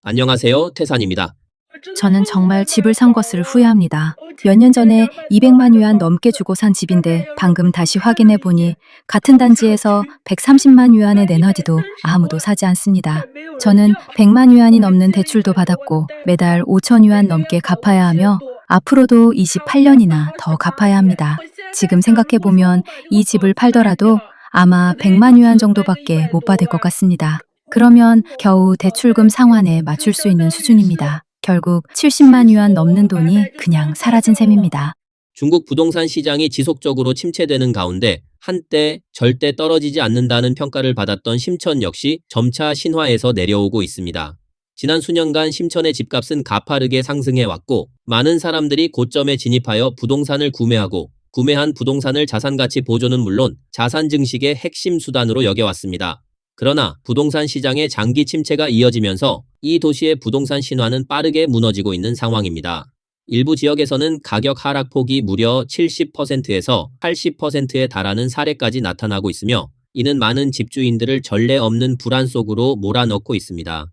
안녕하세요, 태산입니다. 저는 정말 집을 산 것을 후회합니다. 몇 년 전에 200만 위안 넘게 주고 산 집인데 방금 다시 확인해 보니 같은 단지에서 130만 위안에 내놔도 아무도 사지 않습니다. 저는 100만 위안이 넘는 대출도 받았고 매달 5천 위안 넘게 갚아야 하며 앞으로도 28년이나 더 갚아야 합니다. 지금 생각해 보면 이 집을 팔더라도 아마 100만 위안 정도밖에 못 받을 것 같습니다. 그러면 겨우 대출금 상환에 맞출 수 있는 수준입니다. 결국 70만 위안 넘는 돈이 그냥 사라진 셈입니다. 중국 부동산 시장이 지속적으로 침체되는 가운데 한때 절대 떨어지지 않는다는 평가를 받았던 심천 역시 점차 신화에서 내려오고 있습니다. 지난 수년간 심천의 집값은 가파르게 상승해 왔고 많은 사람들이 고점에 진입하여 부동산을 구매하고 구매한 부동산을 자산가치 보존은 물론 자산 증식의 핵심 수단으로 여겨왔습니다. 그러나 부동산 시장의 장기 침체가 이어지면서 이 도시의 부동산 신화는 빠르게 무너지고 있는 상황입니다. 일부 지역에서는 가격 하락폭이 무려 70%에서 80%에 달하는 사례까지 나타나고 있으며 이는 많은 집주인들을 전례 없는 불안 속으로 몰아넣고 있습니다.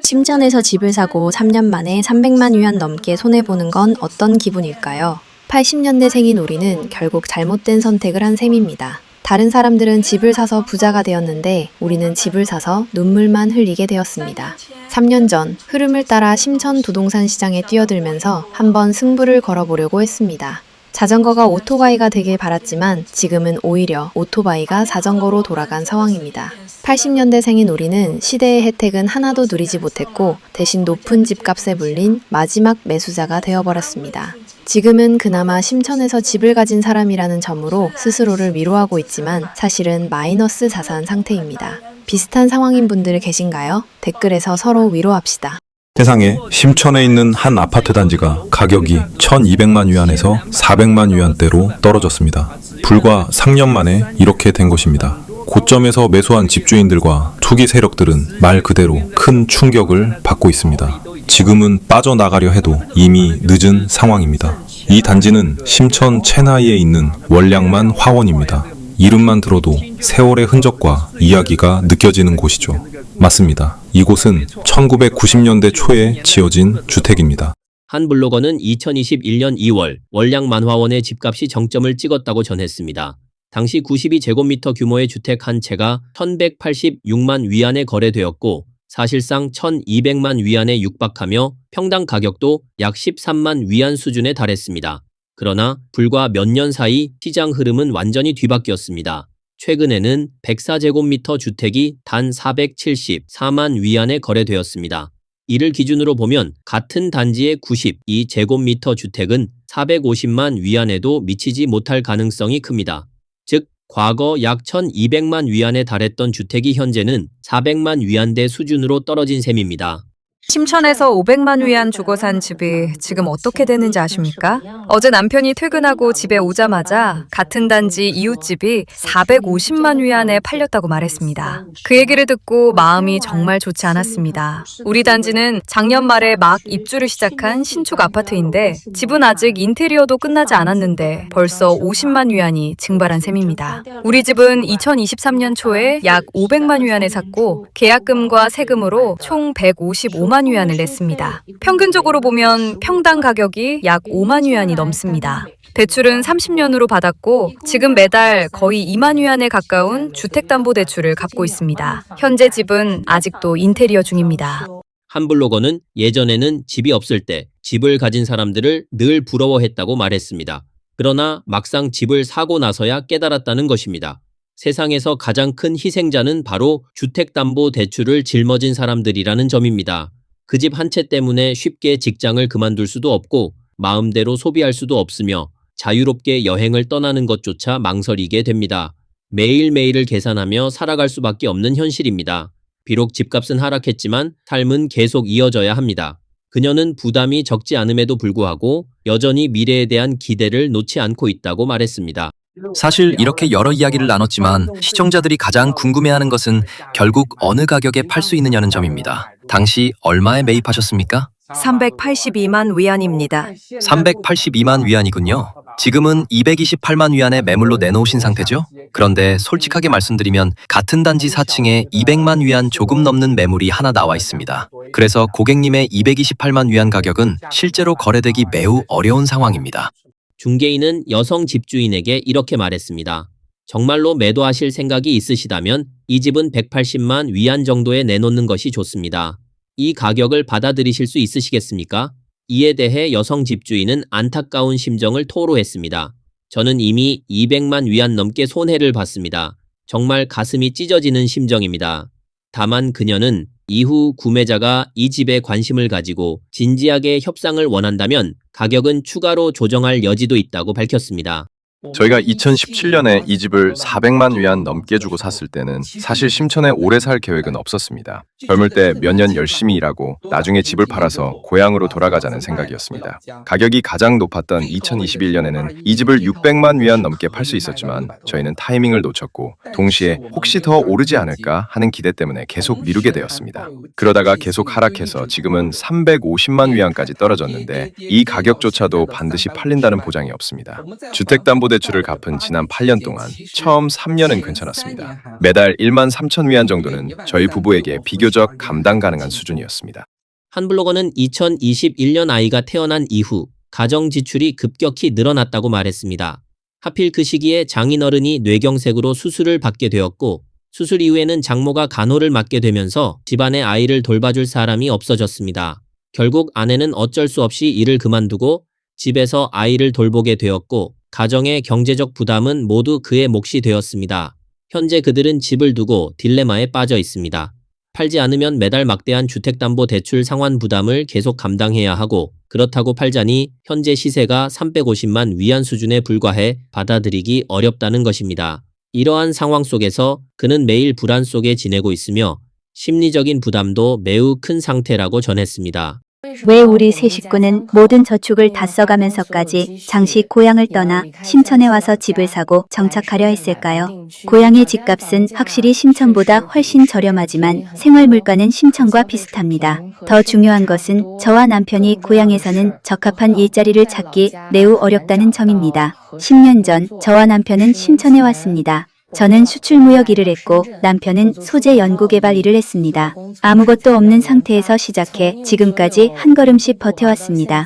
심천에서 집을 사고 3년 만에 300만 위안 넘게 손해보는 건 어떤 기분일까요? 80년대생인 우리는 결국 잘못된 선택을 한 셈입니다. 다른 사람들은 집을 사서 부자가 되었는데 우리는 집을 사서 눈물만 흘리게 되었습니다. 3년 전 흐름을 따라 심천 부동산 시장에 뛰어들면서 한번 승부를 걸어보려고 했습니다. 자전거가 오토바이가 되길 바랐지만 지금은 오히려 오토바이가 자전거로 돌아간 상황입니다. 80년대생인 우리는 시대의 혜택은 하나도 누리지 못했고 대신 높은 집값에 물린 마지막 매수자가 되어버렸습니다. 지금은 그나마 심천에서 집을 가진 사람이라는 점으로 스스로를 위로하고 있지만 사실은 마이너스 자산 상태입니다. 비슷한 상황인 분들 계신가요? 댓글에서 서로 위로합시다. 세상에 심천에 있는 한 아파트 단지가 가격이 1200만 위안에서 400만 위안대로 떨어졌습니다. 불과 3년 만에 이렇게 된 것입니다. 고점에서 매수한 집주인들과 투기 세력들은 말 그대로 큰 충격을 받고 있습니다. 지금은 빠져나가려 해도 이미 늦은 상황입니다. 이 단지는 심천 체나이에 있는 월량만 화원입니다. 이름만 들어도 세월의 흔적과 이야기가 느껴지는 곳이죠. 맞습니다. 이곳은 1990년대 초에 지어진 주택입니다. 한 블로거는 2021년 2월 월량만화원의 집값이 정점을 찍었다고 전했습니다. 당시 92제곱미터 규모의 주택 한 채가 1186만 위안에 거래되었고 사실상 1200만 위안에 육박하며 평당 가격도 약 13만 위안 수준에 달했습니다. 그러나 불과 몇 년 사이 시장 흐름은 완전히 뒤바뀌었습니다. 최근에는 104제곱미터 주택이 단 474만 위안에 거래되었습니다. 이를 기준으로 보면 같은 단지의 92제곱미터 주택은 450만 위안에도 미치지 못할 가능성이 큽니다. 즉 과거 약 1200만 위안에 달했던 주택이 현재는 400만 위안대 수준으로 떨어진 셈입니다. 심천에서 500만 위안 주고 산 집이 지금 어떻게 되는지 아십니까? 어제 남편이 퇴근하고 집에 오자마자 같은 단지 이웃집이 450만 위안에 팔렸다고 말했습니다. 그 얘기를 듣고 마음이 정말 좋지 않았습니다. 우리 단지는 작년 말에 막 입주를 시작한 신축 아파트인데 집은 아직 인테리어도 끝나지 않았는데 벌써 50만 위안이 증발한 셈입니다. 우리 집은 2023년 초에 약 500만 위안에 샀고 계약금과 세금으로 총 155만 위안을 냈습니다. 평균적으로 보면 평당 가격이 약 5만 위안이 넘습니다. 대출은 30년으로 받았고 지금 매달 거의 2만 위안에 가까운 주택담보대출을 갚고 있습니다. 현재 집은 아직도 인테리어 중입니다. 한 블로거는 예전에는 집이 없을 때 집을 가진 사람들을 늘 부러워했다고 말했습니다. 그러나 막상 집을 사고 나서야 깨달았다는 것입니다. 세상에서 가장 큰 희생자는 바로 주택담보대출을 짊어진 사람들이라는 점입니다. 그 집 한 채 때문에 쉽게 직장을 그만둘 수도 없고 마음대로 소비할 수도 없으며 자유롭게 여행을 떠나는 것조차 망설이게 됩니다. 매일매일을 계산하며 살아갈 수밖에 없는 현실입니다. 비록 집값은 하락했지만 삶은 계속 이어져야 합니다. 그녀는 부담이 적지 않음에도 불구하고 여전히 미래에 대한 기대를 놓지 않고 있다고 말했습니다. 사실 이렇게 여러 이야기를 나눴지만 시청자들이 가장 궁금해하는 것은 결국 어느 가격에 팔 수 있느냐는 점입니다. 당시 얼마에 매입하셨습니까? 382만 위안입니다. 382만 위안이군요. 지금은 228만 위안의 매물로 내놓으신 상태죠? 그런데 솔직하게 말씀드리면 같은 단지 4층에 200만 위안 조금 넘는 매물이 하나 나와 있습니다. 그래서 고객님의 228만 위안 가격은 실제로 거래되기 매우 어려운 상황입니다. 중개인은 여성 집주인에게 이렇게 말했습니다. 정말로 매도하실 생각이 있으시다면 이 집은 180만 위안 정도에 내놓는 것이 좋습니다. 이 가격을 받아들이실 수 있으시겠습니까? 이에 대해 여성 집주인은 안타까운 심정을 토로했습니다. 저는 이미 200만 위안 넘게 손해를 봤습니다. 정말 가슴이 찢어지는 심정입니다. 다만 그녀는 이후 구매자가 이 집에 관심을 가지고 진지하게 협상을 원한다면 가격은 추가로 조정할 여지도 있다고 밝혔습니다. 저희가 2017년에 이 집을 400만 위안 넘게 주고 샀을 때는 사실 심천에 오래 살 계획은 없었습니다. 젊을 때 몇 년 열심히 일하고 나중에 집을 팔아서 고향으로 돌아가자는 생각이었습니다. 가격이 가장 높았던 2021년에는 이 집을 600만 위안 넘게 팔 수 있었지만 저희는 타이밍을 놓쳤고 동시에 혹시 더 오르지 않을까 하는 기대 때문에 계속 미루게 되었습니다. 그러다가 계속 하락해서 지금은 350만 위안까지 떨어졌는데 이 가격조차도 반드시 팔린다는 보장이 없습니다. 주택담보대출을 갚은 지난 8년 동안 처음 3년은 괜찮았습니다. 매달 1만 3천 위안 정도는 저희 부부에게 비교적 감당 가능한 수준이었습니다. 한 블로거는 2021년 아이가 태어난 이후 가정 지출이 급격히 늘어났다고 말했습니다. 하필 그 시기에 장인어른이 뇌경색으로 수술을 받게 되었고 수술 이후에는 장모가 간호를 맡게 되면서 집안에 아이를 돌봐줄 사람이 없어졌습니다. 결국 아내는 어쩔 수 없이 일을 그만두고 집에서 아이를 돌보게 되었고 가정의 경제적 부담은 모두 그의 몫이 되었습니다. 현재 그들은 집을 두고 딜레마에 빠져 있습니다. 팔지 않으면 매달 막대한 주택담보대출 상환 부담을 계속 감당해야 하고 그렇다고 팔자니 현재 시세가 350만 위안 수준에 불과해 받아들이기 어렵다는 것입니다. 이러한 상황 속에서 그는 매일 불안 속에 지내고 있으며 심리적인 부담도 매우 큰 상태라고 전했습니다. 왜 우리 세 식구는 모든 저축을 다 써가면서까지 잠시 고향을 떠나 심천에 와서 집을 사고 정착하려 했을까요? 고향의 집값은 확실히 심천보다 훨씬 저렴하지만 생활 물가는 심천과 비슷합니다. 더 중요한 것은 저와 남편이 고향에서는 적합한 일자리를 찾기 매우 어렵다는 점입니다. 10년 전 저와 남편은 심천에 왔습니다. 저는 수출무역 일을 했고 남편은 소재 연구개발 일을 했습니다. 아무것도 없는 상태에서 시작해 지금까지 한 걸음씩 버텨왔습니다.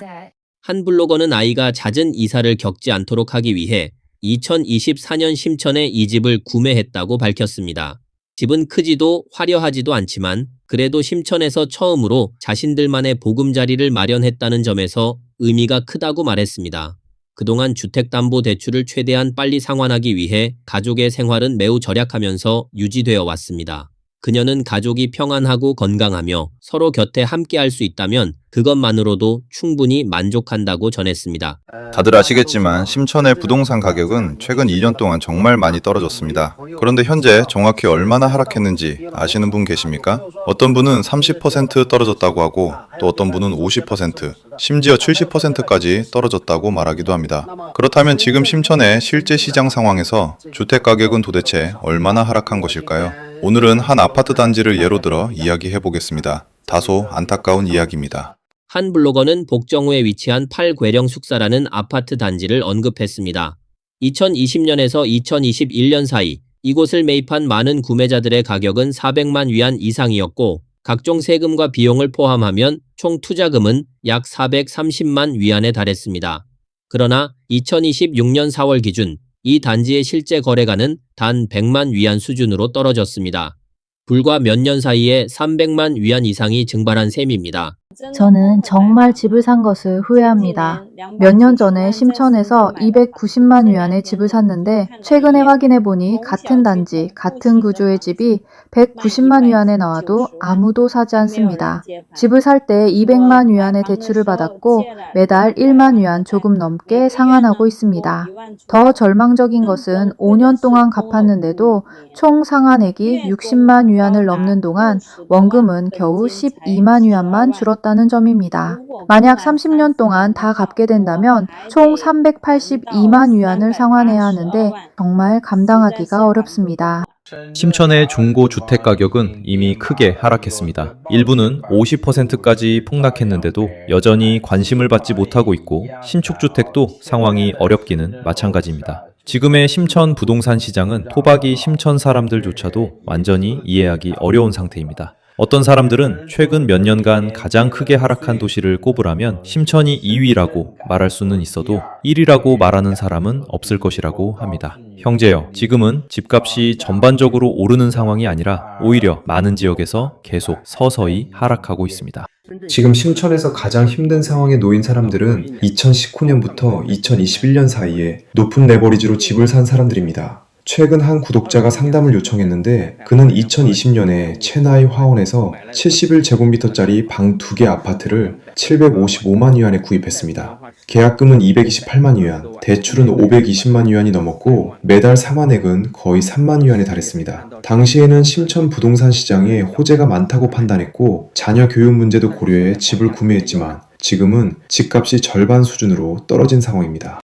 한 블로거는 아이가 잦은 이사를 겪지 않도록 하기 위해 2024년 심천에 이 집을 구매했다고 밝혔습니다. 집은 크지도 화려하지도 않지만 그래도 심천에서 처음으로 자신들만의 보금자리를 마련했다는 점에서 의미가 크다고 말했습니다. 그동안 주택담보대출을 최대한 빨리 상환하기 위해 가족의 생활은 매우 절약하면서 유지되어 왔습니다. 그녀는 가족이 평안하고 건강하며 서로 곁에 함께할 수 있다면 그것만으로도 충분히 만족한다고 전했습니다. 다들 아시겠지만 심천의 부동산 가격은 최근 2년 동안 정말 많이 떨어졌습니다. 그런데 현재 정확히 얼마나 하락했는지 아시는 분 계십니까? 어떤 분은 30% 떨어졌다고 하고 또 어떤 분은 50%, 심지어 70%까지 떨어졌다고 말하기도 합니다. 그렇다면 지금 심천의 실제 시장 상황에서 주택 가격은 도대체 얼마나 하락한 것일까요? 오늘은 한 아파트 단지를 예로 들어 이야기해 보겠습니다. 다소 안타까운 이야기입니다. 한 블로거는 복정우에 위치한 팔괴령 숙사라는 아파트 단지를 언급했습니다. 2020년에서 2021년 사이 이곳을 매입한 많은 구매자들의 가격은 400만 위안 이상이었고 각종 세금과 비용을 포함하면 총 투자금은 약 430만 위안에 달했습니다. 그러나 2026년 4월 기준 이 단지의 실제 거래가는 단 100만 위안 수준으로 떨어졌습니다. 불과 몇 년 사이에 300만 위안 이상이 증발한 셈입니다. 저는 정말 집을 산 것을 후회합니다. 몇 년 전에 심천에서 290만 위안의 집을 샀는데 최근에 확인해 보니 같은 단지, 같은 구조의 집이 190만 위안에 나와도 아무도 사지 않습니다. 집을 살 때 200만 위안의 대출을 받았고 매달 1만 위안 조금 넘게 상환하고 있습니다. 더 절망적인 것은 5년 동안 갚았는데도 총 상환액이 60만 위안을 넘는 동안 원금은 겨우 12만 위안만 줄었다는 점입니다. 만약 30년 동안 다 갚게 된다면 총 382만 위안을 상환해야 하는데 정말 감당하기가 어렵습니다. 심천의 중고 주택 가격은 이미 크게 하락했습니다. 일부는 50%까지 폭락했는데도 여전히 관심을 받지 못하고 있고 신축 주택도 상황이 어렵기는 마찬가지입니다. 지금의 심천 부동산 시장은 토박이 심천 사람들조차도 완전히 이해하기 어려운 상태입니다. 어떤 사람들은 최근 몇 년간 가장 크게 하락한 도시를 꼽으라면 심천이 2위라고 말할 수는 있어도 1위라고 말하는 사람은 없을 것이라고 합니다. 형제여, 지금은 집값이 전반적으로 오르는 상황이 아니라 오히려 많은 지역에서 계속 서서히 하락하고 있습니다. 지금 심천에서 가장 힘든 상황에 놓인 사람들은 2019년부터 2021년 사이에 높은 레버리지로 집을 산 사람들입니다. 최근 한 구독자가 상담을 요청했는데 그는 2020년에 체나이 화원에서 71제곱미터짜리 방 2개 아파트를 755만 위안에 구입했습니다. 계약금은 228만 위안, 대출은 520만 위안이 넘었고 매달 상환액은 거의 3만 위안에 달했습니다. 당시에는 심천 부동산 시장에 호재가 많다고 판단했고 자녀 교육 문제도 고려해 집을 구매했지만 지금은 집값이 절반 수준으로 떨어진 상황입니다.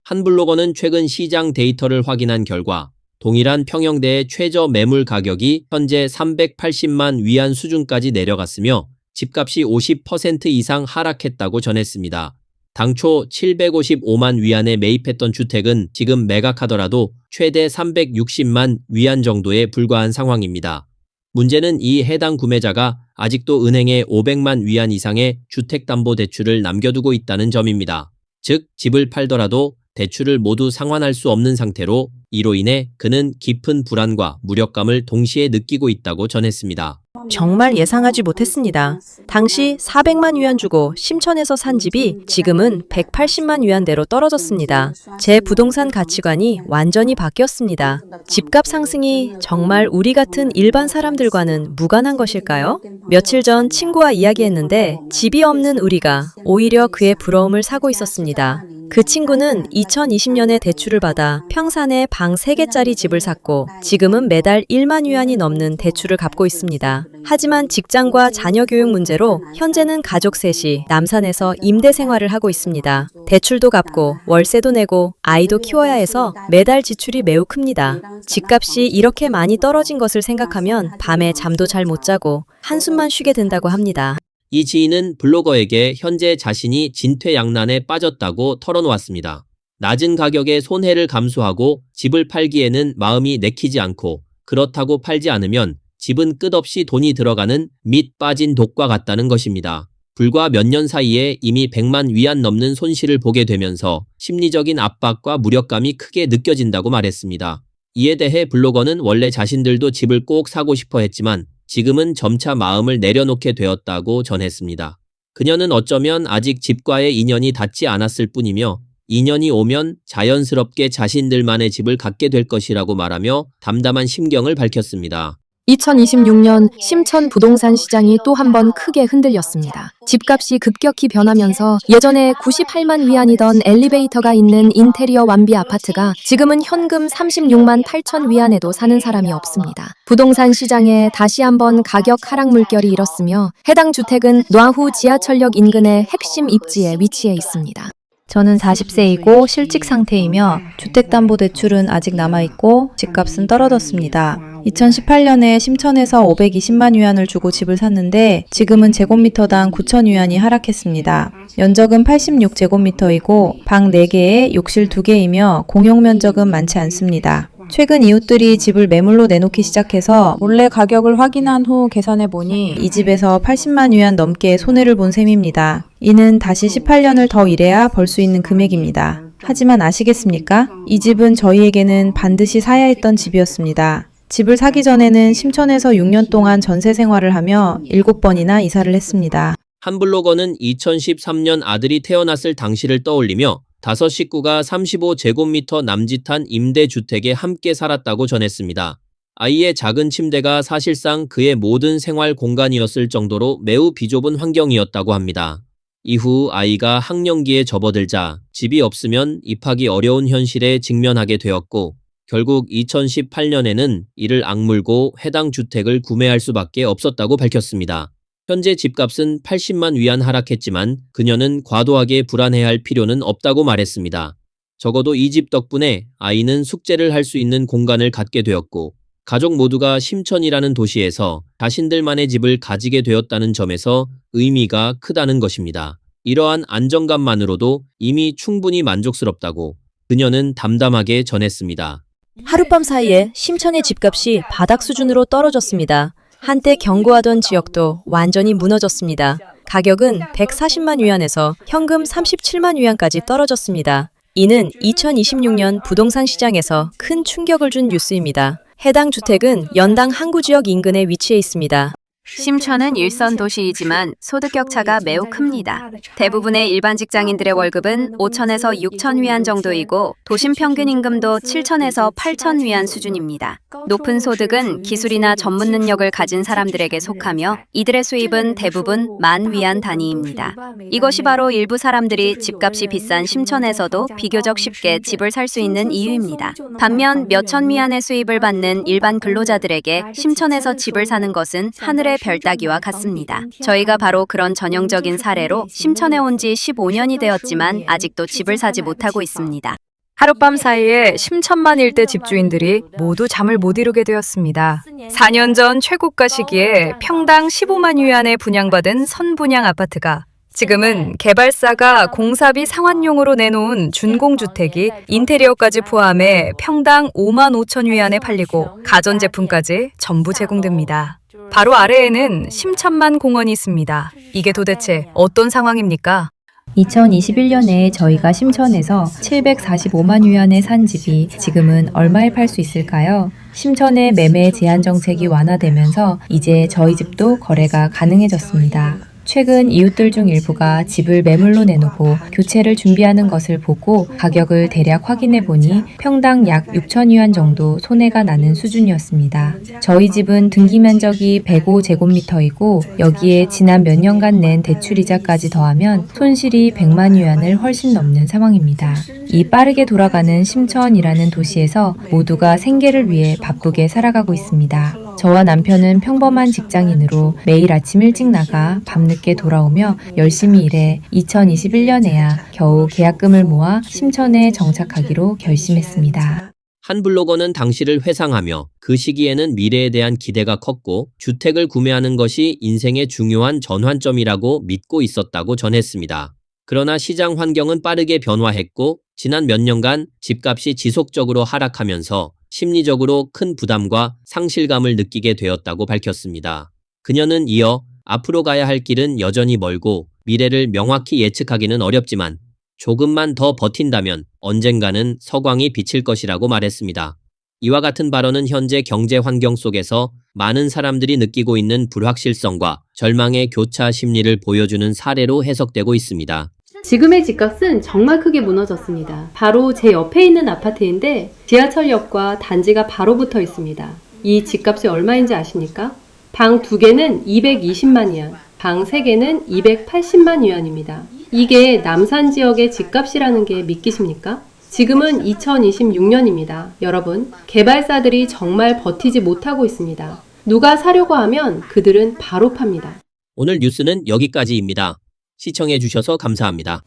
한 블로거는 최근 시장 데이터를 확인한 결과 동일한 평형대의 최저 매물 가격이 현재 380만 위안 수준까지 내려갔으며 집값이 50% 이상 하락했다고 전했습니다. 당초 755만 위안에 매입했던 주택은 지금 매각하더라도 최대 360만 위안 정도에 불과한 상황입니다. 문제는 이 해당 구매자가 아직도 은행에 500만 위안 이상의 주택담보대출을 남겨두고 있다는 점입니다. 즉, 집을 팔더라도 대출을 모두 상환할 수 없는 상태로 이로 인해 그는 깊은 불안과 무력감을 동시에 느끼고 있다고 전했습니다. 정말 예상하지 못했습니다. 당시 400만 위안 주고 심천에서 산 집이 지금은 180만 위안대로 떨어졌습니다. 제 부동산 가치관이 완전히 바뀌었습니다. 집값 상승이 정말 우리 같은 일반 사람들과는 무관한 것일까요? 며칠 전 친구와 이야기했는데 집이 없는 우리가 오히려 그의 부러움을 사고 있었습니다. 그 친구는 2020년에 대출을 받아 평산에 방 3개짜리 집을 샀고 지금은 매달 1만 위안이 넘는 대출을 갚고 있습니다. 하지만 직장과 자녀 교육 문제로 현재는 가족 셋이 남산에서 임대 생활을 하고 있습니다. 대출도 갚고 월세도 내고 아이도 키워야 해서 매달 지출이 매우 큽니다. 집값이 이렇게 많이 떨어진 것을 생각하면 밤에 잠도 잘 못 자고 한숨만 쉬게 된다고 합니다. 이 지인은 블로거에게 현재 자신이 진퇴양난에 빠졌다고 털어놓았습니다. 낮은 가격에 손해를 감수하고 집을 팔기에는 마음이 내키지 않고 그렇다고 팔지 않으면 집은 끝없이 돈이 들어가는 밑 빠진 독과 같다는 것입니다. 불과 몇 년 사이에 이미 100만 위안 넘는 손실을 보게 되면서 심리적인 압박과 무력감이 크게 느껴진다고 말했습니다. 이에 대해 블로거는 원래 자신들도 집을 꼭 사고 싶어 했지만 지금은 점차 마음을 내려놓게 되었다고 전했습니다. 그녀는 어쩌면 아직 집과의 인연이 닿지 않았을 뿐이며 인연이 오면 자연스럽게 자신들만의 집을 갖게 될 것이라고 말하며 담담한 심경을 밝혔습니다. 2026년 심천 부동산 시장이 또 한 번 크게 흔들렸습니다. 집값이 급격히 변하면서 예전에 98만 위안이던 엘리베이터가 있는 인테리어 완비 아파트가 지금은 현금 36만 8천 위안에도 사는 사람이 없습니다. 부동산 시장에 다시 한번 가격 하락 물결이 일었으며 해당 주택은 노아후 지하철역 인근의 핵심 입지에 위치해 있습니다. 저는 40세이고 실직 상태이며 주택담보대출은 아직 남아있고 집값은 떨어졌습니다. 2018년에 심천에서 520만 위안을 주고 집을 샀는데 지금은 제곱미터당 9천 위안이 하락했습니다. 면적은 86제곱미터이고 방 4개에 욕실 2개이며 공용면적은 많지 않습니다. 최근 이웃들이 집을 매물로 내놓기 시작해서 몰래 가격을 확인한 후 계산해보니 이 집에서 80만 위안 넘게 손해를 본 셈입니다. 이는 다시 18년을 더 일해야 벌 수 있는 금액입니다. 하지만 아시겠습니까? 이 집은 저희에게는 반드시 사야 했던 집이었습니다. 집을 사기 전에는 심천에서 6년 동안 전세 생활을 하며 7번이나 이사를 했습니다. 한 블로거는 2013년 아들이 태어났을 당시를 떠올리며 5 식구가 35제곱미터 남짓한 임대주택에 함께 살았다고 전했습니다. 아이의 작은 침대가 사실상 그의 모든 생활 공간이었을 정도로 매우 비좁은 환경이었다고 합니다. 이후 아이가 학령기에 접어들자 집이 없으면 입학이 어려운 현실에 직면하게 되었고 결국 2018년에는 이를 악물고 해당 주택을 구매할 수밖에 없었다고 밝혔습니다. 현재 집값은 80만 위안 하락했지만 그녀는 과도하게 불안해할 필요는 없다고 말했습니다. 적어도 이 집 덕분에 아이는 숙제를 할 수 있는 공간을 갖게 되었고 가족 모두가 심천이라는 도시에서 자신들만의 집을 가지게 되었다는 점에서 의미가 크다는 것입니다. 이러한 안정감만으로도 이미 충분히 만족스럽다고 그녀는 담담하게 전했습니다. 하룻밤 사이에 심천의 집값이 바닥 수준으로 떨어졌습니다. 한때 견고하던 지역도 완전히 무너졌습니다. 가격은 140만 위안에서 현금 37만 위안까지 떨어졌습니다. 이는 2026년 부동산 시장에서 큰 충격을 준 뉴스입니다. 해당 주택은 연당 항구 지역 인근에 위치해 있습니다. 심천은 일선 도시이지만 소득 격차가 매우 큽니다. 대부분의 일반 직장인들의 월급은 5천에서 6천 위안 정도이고 도심 평균 임금도 7천에서 8천 위안 수준입니다. 높은 소득은 기술이나 전문 능력을 가진 사람들에게 속하며 이들의 수입은 대부분 만 위안 단위입니다. 이것이 바로 일부 사람들이 집값이 비싼 심천에서도 비교적 쉽게 집을 살 수 있는 이유입니다. 반면 몇천 위안의 수입을 받는 일반 근로자들에게 심천에서 집을 사는 것은 하늘의 별 따기와 같습니다. 저희가 바로 그런 전형적인 사례로 심천에 온 지 15년이 되었지만 아직도 집을 사지 못하고 있습니다. 하룻밤 사이에 심천만 일대 집주인들이 모두 잠을 못 이루게 되었습니다. 4년 전 최고가 시기에 평당 15만 위안에 분양받은 선분양 아파트가 지금은 개발사가 공사비 상환용으로 내놓은 준공주택이 인테리어까지 포함해 평당 5만 5천 위안에 팔리고 가전제품까지 전부 제공됩니다. 바로 아래에는 심천만 공원이 있습니다. 이게 도대체 어떤 상황입니까? 2021년에 저희가 심천에서 745만 위안에 산 집이 지금은 얼마에 팔 수 있을까요? 심천의 매매 제한 정책이 완화되면서 이제 저희 집도 거래가 가능해졌습니다. 최근 이웃들 중 일부가 집을 매물로 내놓고 교체를 준비하는 것을 보고 가격을 대략 확인해 보니 평당 약 6천 위안 정도 손해가 나는 수준이었습니다. 저희 집은 등기 면적이 105제곱미터이고 여기에 지난 몇 년간 낸 대출이자까지 더하면 손실이 100만 위안을 훨씬 넘는 상황입니다. 이 빠르게 돌아가는 심천이라는 도시에서 모두가 생계를 위해 바쁘게 살아가고 있습니다. 저와 남편은 평범한 직장인으로 매일 아침 일찍 나가 밤늦게 돌아오며 열심히 일해 2021년에야 겨우 계약금을 모아 심천에 정착하기로 결심했습니다. 한 블로거는 당시를 회상하며 그 시기에는 미래에 대한 기대가 컸고 주택을 구매하는 것이 인생의 중요한 전환점이라고 믿고 있었다고 전했습니다. 그러나 시장 환경은 빠르게 변화했고 지난 몇 년간 집값이 지속적으로 하락하면서 심리적으로 큰 부담과 상실감을 느끼게 되었다고 밝혔습니다. 그녀는 이어 앞으로 가야 할 길은 여전히 멀고 미래를 명확히 예측하기는 어렵지만 조금만 더 버틴다면 언젠가는 서광이 비칠 것이라고 말했습니다. 이와 같은 발언은 현재 경제 환경 속에서 많은 사람들이 느끼고 있는 불확실성과 절망의 교차 심리를 보여주는 사례로 해석되고 있습니다. 지금의 집값은 정말 크게 무너졌습니다. 바로 제 옆에 있는 아파트인데 지하철역과 단지가 바로 붙어 있습니다. 이 집값이 얼마인지 아십니까? 방 2개는 220만 위안, 방 3개는 280만 위안입니다. 이게 남산 지역의 집값이라는 게 믿기십니까? 지금은 2026년입니다. 여러분, 개발사들이 정말 버티지 못하고 있습니다. 누가 사려고 하면 그들은 바로 팝니다. 오늘 뉴스는 여기까지입니다. 시청해 주셔서 감사합니다.